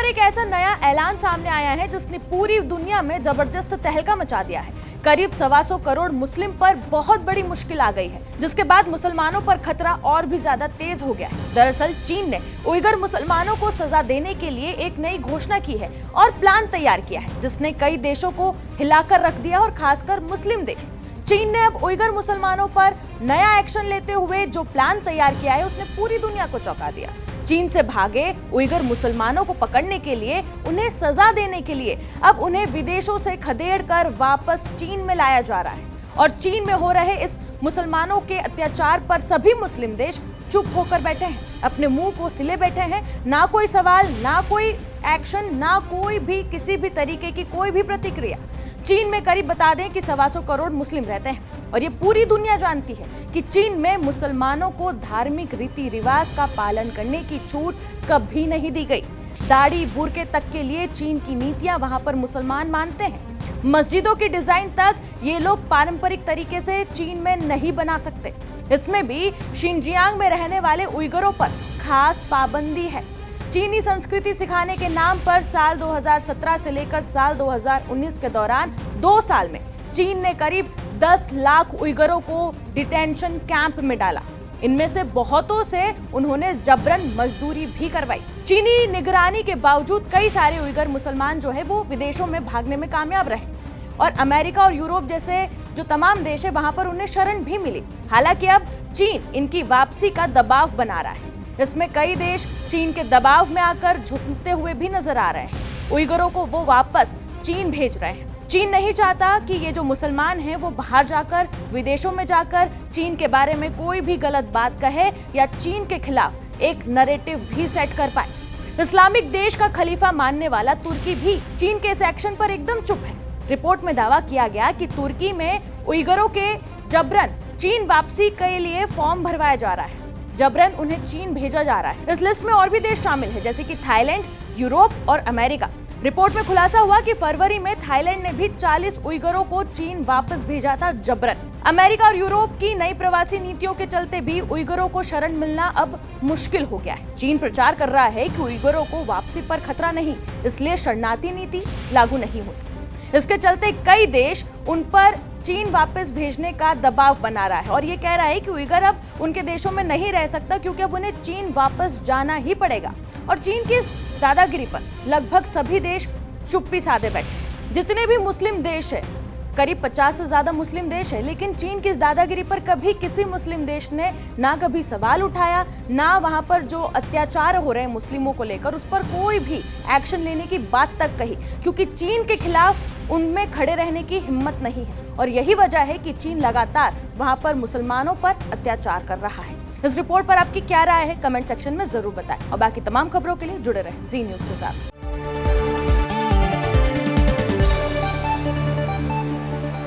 एक ऐसा नया ऐलान सामने आया है जिसने पूरी दुनिया में जबरदस्त तहलका मचा दिया है। करीब 125 करोड़ मुस्लिम पर बहुत बड़ी मुश्किल आ गई है, जिसके बाद मुसलमानों पर खतरा और भी ज्यादा तेज हो गया है। दरअसल चीन ने उइगर मुसलमानों को सजा देने के लिए एक नई घोषणा की है और प्लान तैयार किया है, जिसने कई देशों को हिलाकर रख दिया और खासकर मुस्लिम देश। चीन ने अब उइगर मुसलमानों पर नया एक्शन लेते हुए जो प्लान तैयार किया है उसने पूरी दुनिया को चौंका दिया। चीन से भागे उइगर मुसलमानों को पकड़ने के लिए, उन्हें सजा देने के लिए अब उन्हें विदेशों से खदेड़कर वापस चीन में लाया जा रहा है। और चीन में हो रहे इस मुसलमानों के अत्याचार पर सभी मुस्लिम देश चुप होकर बैठे हैं, अपने मुंह को सिले बैठे हैं। ना कोई सवाल, ना कोई एक्शन, ना कोई भी किसी भी तरीके की कोई भी प्रतिक्रिया। चीन में करीब बता दें कि 125 करोड़ मुस्लिम रहते हैं और ये पूरी दुनिया जानती है कि चीन में मुसलमानों को धार्मिक रीति रिवाज का पालन करने की छूट कभी नहीं दी गई। दाढ़ी बुर्के तक के लिए चीन की नीतियां वहां पर मुसलमान मानते हैं। मस्जिदों की डिजाइन तक ये लोग पारंपरिक तरीके से चीन में नहीं बना सकते। इसमें भी शिनजियांग में रहने वाले उइगरों पर खास पाबंदी है। चीनी संस्कृति सिखाने के नाम पर साल 2017 से लेकर साल 2019 के दौरान 2 साल में चीन ने करीब 10 लाख उइगरों को डिटेंशन कैंप में डाला। इनमें से बहुतों से उन्होंने जबरन मजदूरी भी करवाई। चीनी निगरानी के बावजूद कई सारे उइगर मुसलमान जो है वो विदेशों में भागने में कामयाब रहे और अमेरिका और यूरोप जैसे जो तमाम देश है वहां पर उन्हें शरण भी मिली। हालांकि अब चीन इनकी वापसी का दबाव बना रहा है। इसमें कई देश चीन के दबाव में आकर झुकते हुए भी नजर आ रहे हैं। उइगरों को वो वापस चीन भेज रहे हैं। चीन नहीं चाहता कि ये जो मुसलमान हैं वो बाहर जाकर, विदेशों में जाकर चीन के बारे में कोई भी गलत बात कहे या चीन के खिलाफ एक नैरेटिव भी सेट कर पाए। इस्लामिक देश का खलीफा मानने वाला तुर्की भी चीन के इस एक्शन पर एकदम चुप है। रिपोर्ट में दावा किया गया कि तुर्की में उइगरों के जबरन चीन वापसी के लिए फॉर्म भरवाया जा रहा है, जबरन उन्हें चीन भेजा जा रहा है। इस लिस्ट में और भी देश शामिल है, जैसे कि थाईलैंड, यूरोप और अमेरिका। रिपोर्ट में खुलासा हुआ कि फरवरी में थाईलैंड ने भी 40 उइगरों को चीन वापस भेजा था जबरन। अमेरिका और यूरोप की नई प्रवासी नीतियों के चलते भी उइगरों को शरण मिलना अब मुश्किल हो गया है। चीन प्रचार कर रहा है कि उइगरों को वापसी पर खतरा नहीं, इसलिए शरणार्थी नीति लागू नहीं होती। इसके चलते कई देश उन पर चीन वापस भेजने का दबाव बना रहा है और ये कह रहा है कि उइगर अब उनके देशों में नहीं रह सकता, क्योंकि अब उन्हें चीन वापस जाना ही पड़ेगा। और चीन की दादागिरी पर लगभग सभी देश चुप्पी साधे बैठे। जितने भी मुस्लिम देश है, करीब 50 से ज्यादा मुस्लिम देश है, लेकिन चीन की इस दादागिरी पर कभी किसी मुस्लिम देश ने ना कभी सवाल उठाया, ना वहां पर जो अत्याचार हो रहे हैं मुस्लिमों को लेकर उस पर कोई भी एक्शन लेने की बात तक कही, क्योंकि चीन के खिलाफ उनमें खड़े रहने की हिम्मत नहीं है। और यही वजह है कि चीन लगातार वहां पर मुसलमानों पर अत्याचार कर रहा है। इस रिपोर्ट पर आपकी क्या राय है, कमेंट सेक्शन में जरूर बताएं और बाकी तमाम खबरों के लिए जुड़े रहें जी न्यूज़ के साथ।